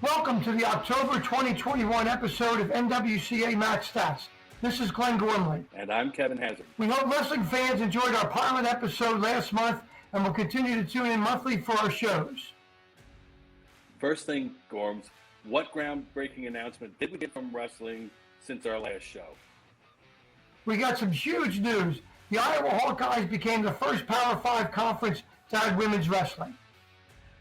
Welcome to the October 2021 episode of NWCA Match Stats. This is Glenn Gormley. And I'm Kevin Hazard. We hope wrestling fans enjoyed our pilot episode last month and will continue to tune in monthly for our shows. First thing, Gorms, what groundbreaking announcement did we get from wrestling since our last show? We got some huge news. The Iowa Hawkeyes became the first Power 5 conference to add women's wrestling.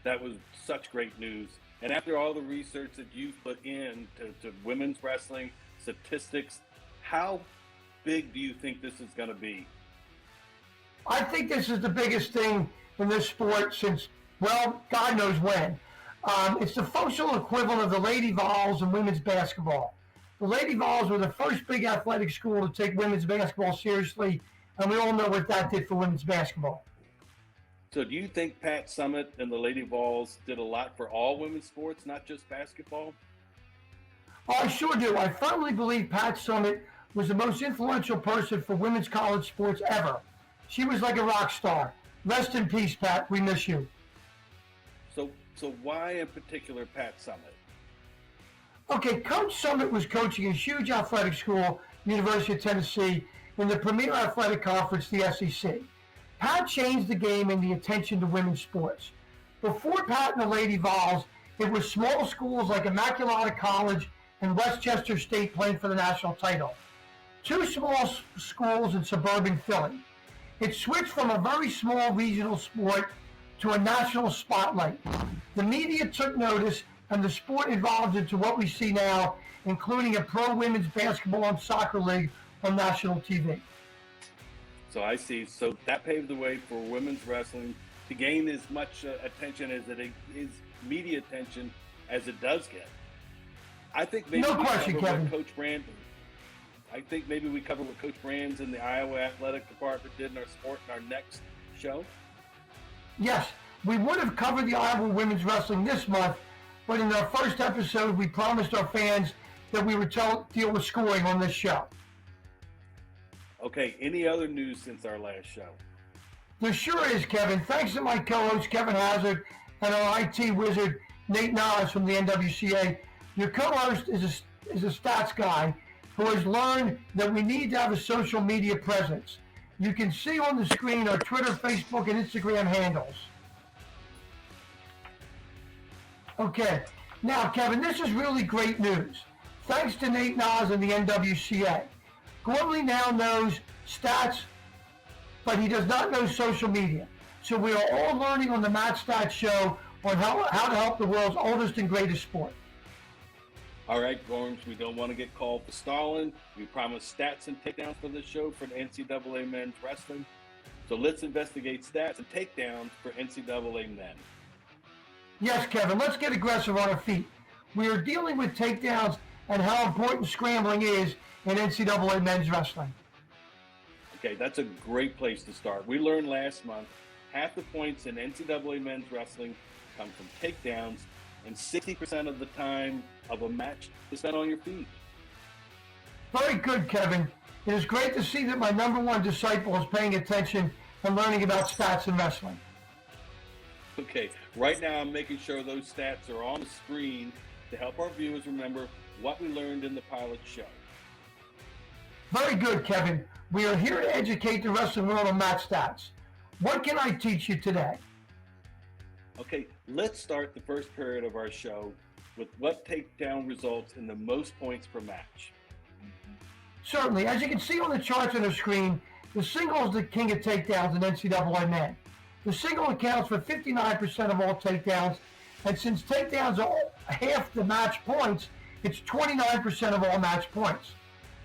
That was such great news. And after all the research that you've put into women's wrestling, statistics, how big do you think this is going to be? I think this is the biggest thing in this sport since, well, God knows when. It's the functional equivalent of the Lady Vols in women's basketball. The Lady Vols were the first big athletic school to take women's basketball seriously, and we all know what that did for women's basketball. So do you think Pat Summitt and the Lady Vols did a lot for all women's sports, not just basketball? Oh, I sure do. I firmly believe Pat Summitt was the most influential person for women's college sports ever. She was like a rock star. Rest in peace, Pat. We miss you. So why in particular Pat Summitt? Okay, Coach Summitt was coaching a huge athletic school, University of Tennessee, in the premier athletic conference, the SEC. Pat changed the game and the attention to women's sports. Before Pat and the Lady Vols, it was small schools like Immaculata College and Westchester State playing for the national title. Two small schools in suburban Philly. It switched from a very small regional sport to a national spotlight. The media took notice and the sport evolved into what we see now, including a pro women's basketball and soccer league on national TV. So I see. So that paved the way for women's wrestling to gain as much attention as it is media attention as it does get. I think maybe no question, Kevin. I think maybe we cover what Coach Brands and the Iowa Athletic Department did in our sport in our next show. Yes, we would have covered the Iowa women's wrestling this month, but in our first episode, we promised our fans that we would deal with scoring on this show. Okay, any other news since our last show? There sure is, Kevin. Thanks to my co-host, Kevin Hazard, and our IT wizard, Nate Nas from the NWCA. Your co-host is a stats guy who has learned that we need to have a social media presence. You can see on the screen our Twitter, Facebook, and Instagram handles. Okay, now, Kevin, this is really great news. Thanks to Nate Nas and the NWCA. Gormley now knows stats, but he does not know social media. So we are all learning on the Match Stats show on how to help the world's oldest and greatest sport. All right, Gorms, we don't want to get called for stalling. We promised stats and takedowns for this show for the NCAA men's wrestling. So let's investigate stats and takedowns for NCAA men. Yes, Kevin, let's get aggressive on our feet. We are dealing with takedowns and how important scrambling is in NCAA men's wrestling. Okay, that's a great place to start. We learned last month half the points in NCAA men's wrestling come from takedowns, and 60% of the time of a match is spent on your feet. Very good, Kevin. It is great to see that my number one disciple is paying attention and learning about stats in wrestling. Okay, right now I'm making sure those stats are on the screen to help our viewers remember what we learned in the pilot show. Very good, Kevin. We are here to educate the wrestling world on match stats. What can I teach you today? Okay, let's start the first period of our show with what takedown results in the most points per match. Certainly. As you can see on the charts on the screen, the single is the king of takedowns in NCAA men. The single accounts for 59% of all takedowns, and since takedowns are half the match points, it's 29% of all match points.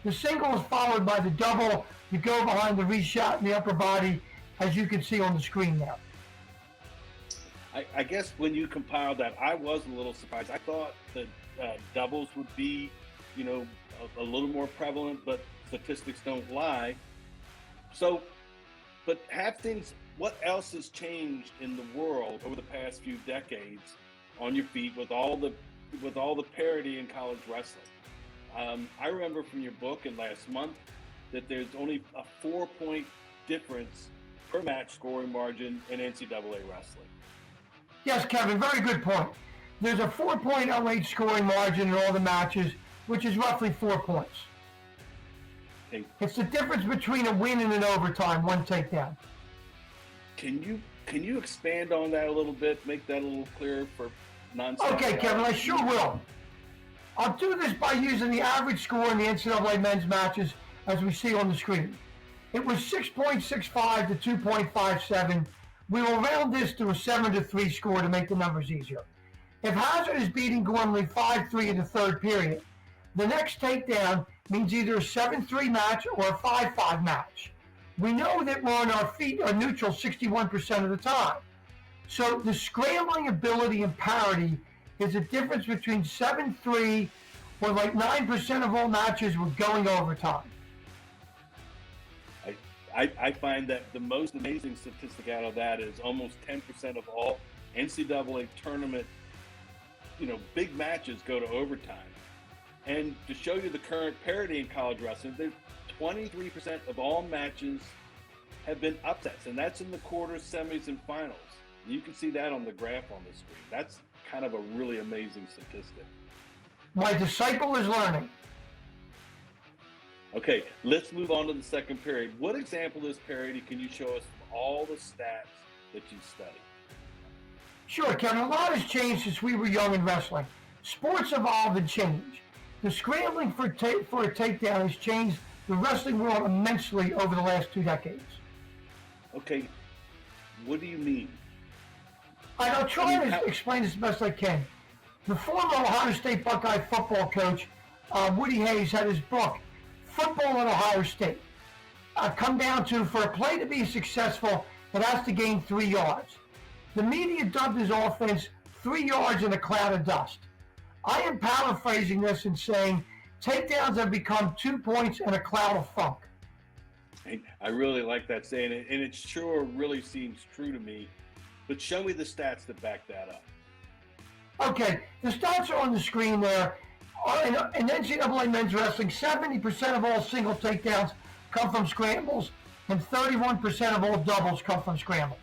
The single is followed by the double. You go behind the reshot in the upper body, as you can see on the screen now. I guess when you compiled that, I was a little surprised. I thought that doubles would be, a little more prevalent, but statistics don't lie. So, but what else has changed in the world over the past few decades on your feet with all the parity in college wrestling? I remember from your book and last month that there's only a 4-point difference per match scoring margin in NCAA wrestling. Yes, Kevin, very good point. There's a 4.08 scoring margin in all the matches, which is roughly 4 points. Okay. It's the difference between a win and an overtime, one takedown. Can you expand on that a little bit, make that a little clearer for non-soccer? Okay, Kevin, I sure will. I'll do this by using the average score in the NCAA men's matches as we see on the screen. It was 6.65 to 2.57. We will round this to a 7-3 score to make the numbers easier. If Hazard is beating Gormley 5-3 in the third period, the next takedown means either a 7-3 match or a 5-5 match. We know that we're on our feet are neutral 61% of the time. So the scrambling ability and parity is a difference between 7-3, where like 9% of all matches were going overtime. I find that the most amazing statistic out of that is almost 10% of all NCAA tournament, big matches go to overtime. And to show you the current parity in college wrestling, 23% of all matches have been upsets, and that's in the quarters, semis, and finals. You can see that on the graph on the screen. That's kind of a really amazing statistic. My disciple is learning. Okay, let's move on to the second period. What example of this parity can you show us from all the stats that you studied? Sure, Kevin. A lot has changed since we were young in wrestling. Sports evolve and change. The scrambling for a takedown has changed the wrestling world immensely over the last 2 decades. Okay, what do you mean? I'll try to explain this the best I can. The former Ohio State Buckeye football coach, Woody Hayes, had his book, Football at Ohio State. Come down to, for a play to be successful, it has to gain 3 yards. The media dubbed his offense 3 yards in a cloud of dust. I am paraphrasing this and saying takedowns have become 2 points and a cloud of funk. I really like that saying, and it sure really seems true to me. But show me the stats that back that up. Okay, the stats are on the screen there. In NCAA men's wrestling, 70% of all single takedowns come from scrambles, and 31% of all doubles come from scrambles.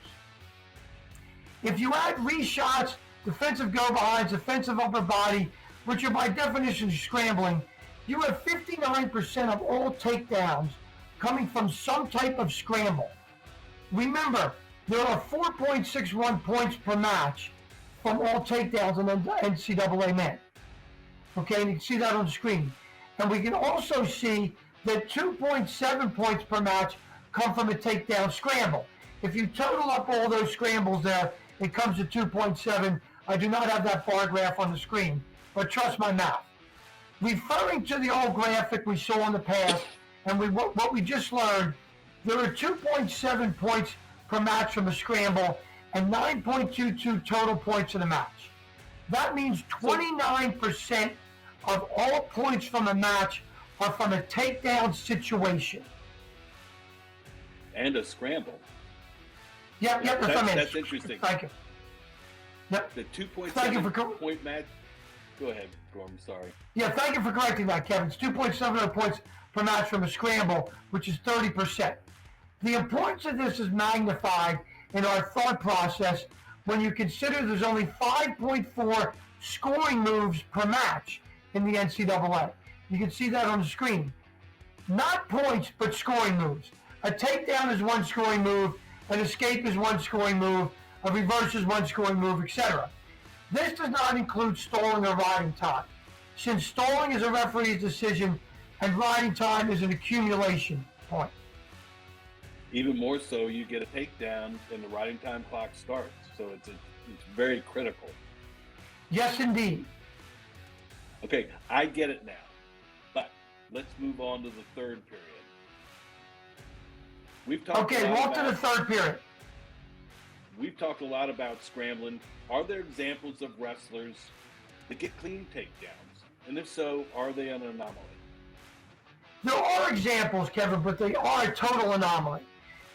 If you add reshots, defensive go-behinds, defensive upper body, which are by definition scrambling, you have 59% of all takedowns coming from some type of scramble. Remember, there are 4.61 points per match from all takedowns in the NCAA men. Okay, and you can see that on the screen. And we can also see that 2.7 points per match come from a takedown scramble. If you total up all those scrambles there, it comes to 2.7. I do not have that bar graph on the screen, but trust my mouth. Referring to the old graphic we saw in the past, and what we just learned, there are 2.7 points per match from a scramble and 9.22 total points in a match. That means 29% of all points from a match are from a takedown situation. And a scramble. Yep, that's interesting. Thank you. Yep. The 2.7 point match. Go ahead, Gorm, sorry. Yeah, thank you for correcting that, Kevin. It's 2.70 points per match from a scramble, which is 30%. The importance of this is magnified in our thought process when you consider there's only 5.4 scoring moves per match in the NCAA. You can see that on the screen. Not points, but scoring moves. A takedown is one scoring move, an escape is one scoring move, a reverse is one scoring move, etc. This does not include stalling or riding time, since stalling is a referee's decision and riding time is an accumulation point. Even more so, you get a takedown and the riding time clock starts, so it's very critical. Yes, indeed. Okay, I get it now, but let's move on to the third period. We've talked walk to the third period. We've talked a lot about scrambling. Are there examples of wrestlers that get clean takedowns? And if so, are they an anomaly? There are examples, Kevin, but they are a total anomaly.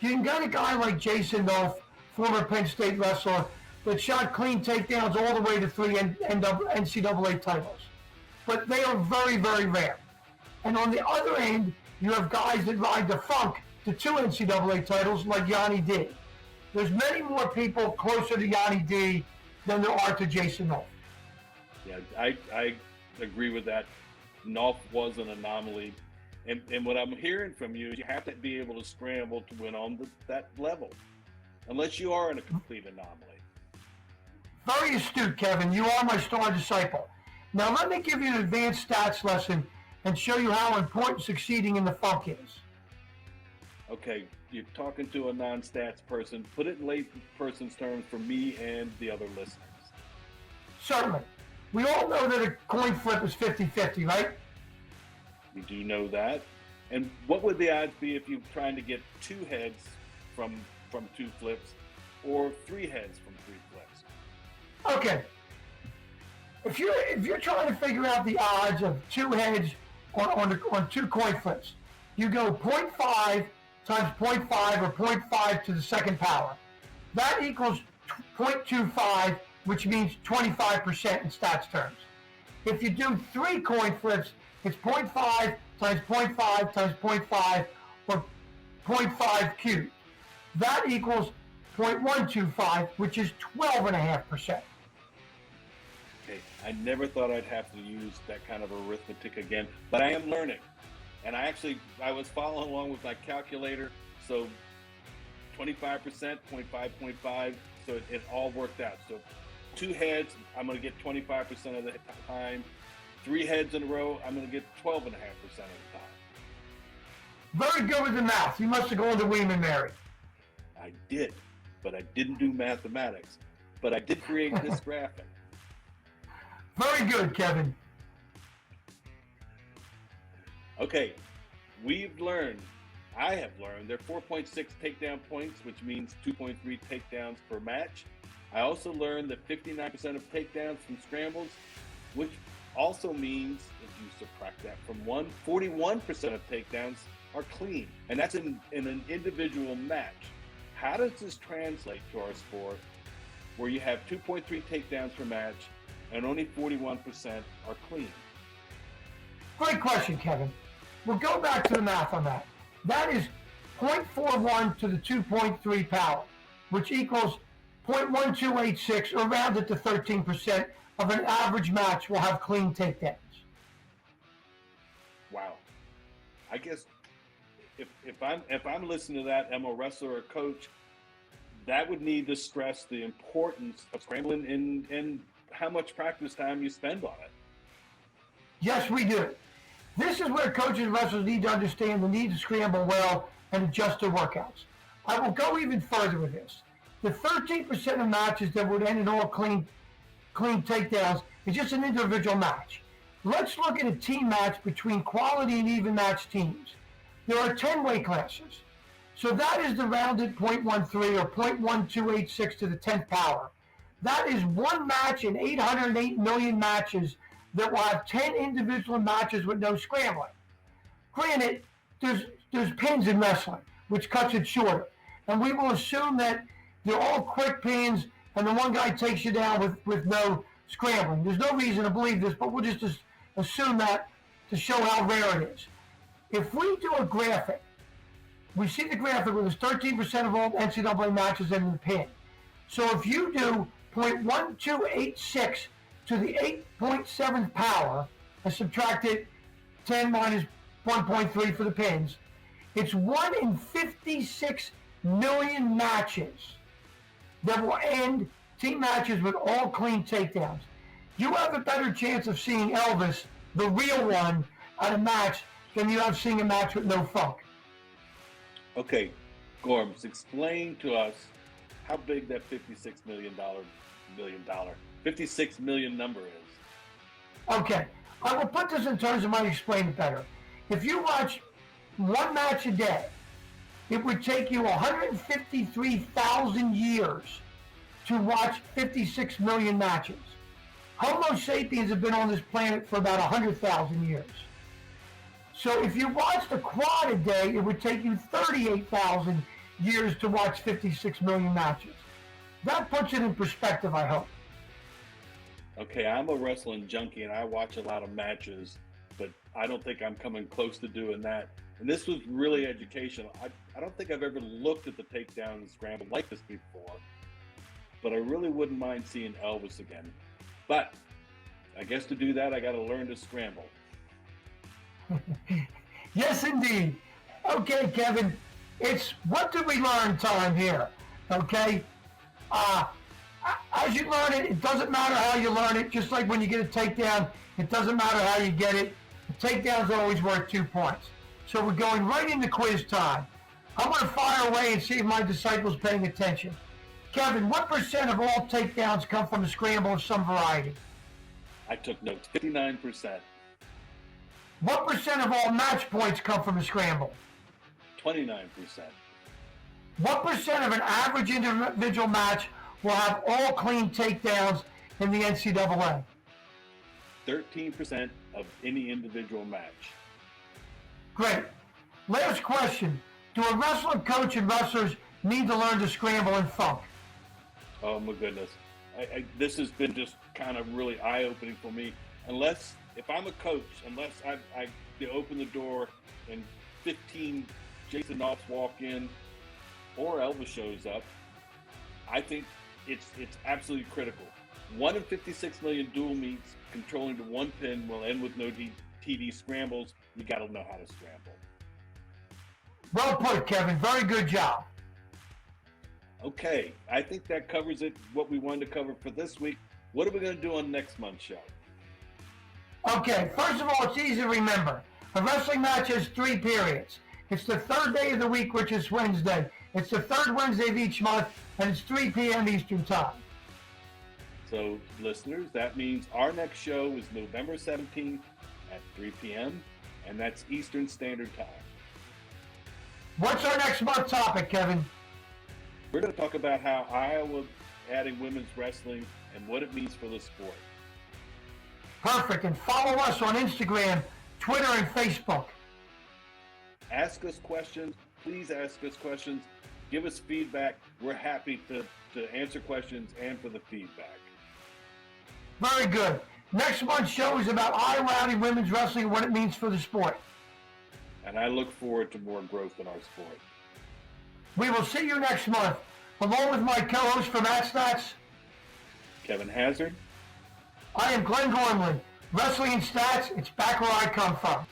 You can get a guy like Jason Dolph, former Penn State wrestler, that shot clean takedowns all the way to 3 NCAA titles. But they are very, very rare. And on the other end, you have guys that ride the funk to 2 NCAA titles like Yanni D. There's many more people closer to Yanni D than there are to Jason Dolph. Yeah, I agree with that. Knopf was an anomaly. And what I'm hearing from you is you have to be able to scramble to win on that level, unless you are in a complete anomaly. Very astute, Kevin. You are my star disciple. Now let me give you an advanced stats lesson and show you how important succeeding in the funk is. Okay, you're talking to a non-stats person. Put it in lay person's terms for me and the other listeners. Certainly. We all know that a coin flip is 50-50, right? We do know that. And what would the odds be if you're trying to get 2 heads from 2 flips, or 3 heads from 3 flips? Okay. If you're trying to figure out the odds of 2 heads on 2 coin flips, you go 0.5 times 0.5 or 0.5 to the second power. That equals 0.25, which means 25% in stats terms. If you do 3 coin flips, it's 0.5 times 0.5 times 0.5 or 0.5 cubed. That equals 0.125, which is 12.5%. Okay, I never thought I'd have to use that kind of arithmetic again, but I am learning. And I was following along with my calculator, so 25%, 0.5, 0.5, so it all worked out. So 2 heads, I'm going to get 25% of the time. 3 heads in a row, I'm going to get 12.5% of the time. Very good with the math. You must have gone to William and Mary. I did, but I didn't do mathematics. But I did create this graphic. Very good, Kevin. Okay, I have learned there are 4.6 takedown points, which means 2.3 takedowns per match. I also learned that 59% of takedowns from scrambles, which also means, if you subtract that from 41% of takedowns are clean. And that's in an individual match. How does this translate to our sport, where you have 2.3 takedowns per match and only 41% are clean? Great question, Kevin. We'll go back to the math on that. That is 0.41 to the 2.3 power, which equals 0.1286, or rounded to 13% of an average match will have clean takedowns. Wow. I guess if I'm listening to that, I'm a wrestler or coach, that would need to stress the importance of scrambling and how much practice time you spend on it. Yes, we do. This is where coaches and wrestlers need to understand the need to scramble well and adjust their workouts. I will go even further with this. The 13% of matches that would end in all clean takedowns is just an individual match. Let's look at a team match between quality and even match teams. There are 10 weight classes. So that is the rounded 0.13 or 0.1286 to the 10th power. That is one match in 808 million matches that will have 10 individual matches with no scrambling. Granted, there's pins in wrestling, which cuts it shorter. And we will assume that they're all quick pins and the one guy takes you down with no scrambling. There's no reason to believe this, but we'll just assume that to show how rare it is. If we do a graphic, we see the graphic where there's 13% of all NCAA matches in the pin. So if you do 0.1286 to the 8.7th power and subtract it 10 minus 1.3 for the pins, it's 1 in 56 million matches that will end team matches with all clean takedowns. You have a better chance of seeing Elvis, the real one, at a match than you have seeing a match with no funk. Okay, Gorms, explain to us how big that $56 million number is. Okay, I will put this in terms of might explain it better. If you watch one match a day, it would take you 153,000 years to watch 56 million matches. Homo sapiens have been on this planet for about 100,000 years. So if you watched a quad a day, it would take you 38,000 years to watch 56 million matches. That puts it in perspective, I hope. Okay, I'm a wrestling junkie and I watch a lot of matches, but I don't think I'm coming close to doing that. And this was really educational. I don't think I've ever looked at the takedown and scramble like this before, but I really wouldn't mind seeing Elvis again. But I guess to do that, I got to learn to scramble. Yes, indeed. Okay, Kevin, it's what did we learn time here, okay? As you learn it, it doesn't matter how you learn it, just like when you get a takedown, it doesn't matter how you get it. The takedown's always worth 2 points. So we're going right into quiz time. I'm going to fire away and see if my disciple's paying attention. Kevin, what percent of all takedowns come from a scramble of some variety? I took notes. 59%. What percent of all match points come from a scramble? 29%. What percent of an average individual match will have all clean takedowns in the NCAA? 13% of any individual match. Great. Last question. Do a wrestling coach and wrestlers need to learn to scramble and funk? Oh my goodness. This has been just kind of really eye-opening for me. If I'm a coach, unless I open the door and 15 Jason Knopfs walk in or Elvis shows up, I think it's absolutely critical. 1 in 56 million dual meets controlling to one pin will end with no TD scrambles. You got to know how to scramble. Well put, Kevin. Very good job. Okay, I think that covers it, what we wanted to cover for this week. What are we going to do on next month's show? Okay, first of all, it's easy to remember. A wrestling match has 3 periods. It's the third day of the week, which is Wednesday. It's the third Wednesday of each month, and it's 3 p.m. Eastern Time. So, listeners, that means our next show is November 17th at 3 p.m., and that's Eastern Standard Time. What's our next month topic, Kevin? We're going to talk about how Iowa adding women's wrestling and what it means for the sport. Perfect. And follow us on Instagram, Twitter, and Facebook. Ask us questions. Please ask us questions. Give us feedback. We're happy to answer questions and for the feedback. Very good. Next month's show is about Iowa adding women's wrestling and what it means for the sport. And I look forward to more growth in our sport. We will see you next month. Along with my co-host from AtStats, Kevin Hazard. I am Glenn Gormley. Wrestling and Stats, it's back where I come from.